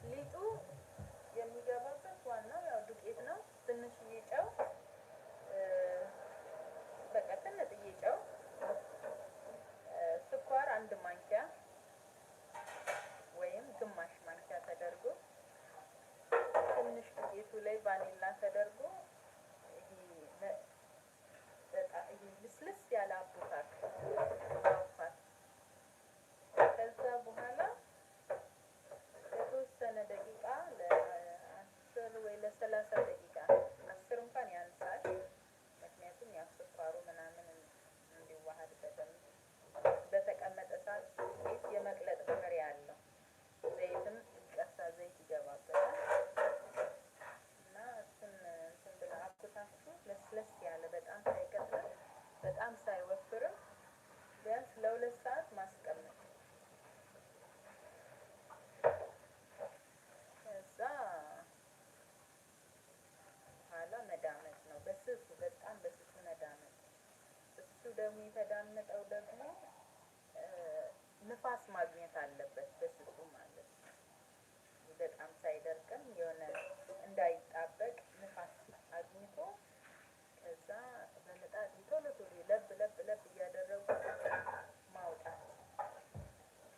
ሊጡ የሚገባበት ዋናው ያው ዱቄት ነው። ትንሽዬ ጨው በቃ ትንሽዬ ጨው፣ ስኳር አንድ ማንኪያ ወይም ግማሽ ማንኪያ ተደርጎ ትንሽ ዱቄቱ ላይ ቫኒላ ተደርጎ ይሄ ልስልስ ያለ አቦካክ ማውፋት። ከዛ በኋላ ለተወሰነ ደቂቃ ለ10 ወይ ለ30 ደቂቃ 10 እንኳን ያንሳል። ምክንያቱም ያው ስኳሩ ምናምን እንዲዋሃድ በደንብ በተቀመጠ ሰዓት ዱቄት የመቅለጥ ባህሪ ያለው ዘይትም ቀሳ ዘይት ይገባበታል እና እሱን እንትን ብላ አብኩታችሁ ለስለስ ያለ በጣም ሳይቀጥል በጣም ሳይወፍርም ቢያንስ ለ2 ሰዓት ማስቀመጥ። ከዛ በኋላ መዳመጥ ነው በስሱ፣ በጣም በስሱ መዳመጥ። እሱ ደግሞ የተዳመጠው ደግሞ ንፋስ ማግኘት አለበት በስሱ ማለት ነው። በጣም ሳይደርቅም የሆነ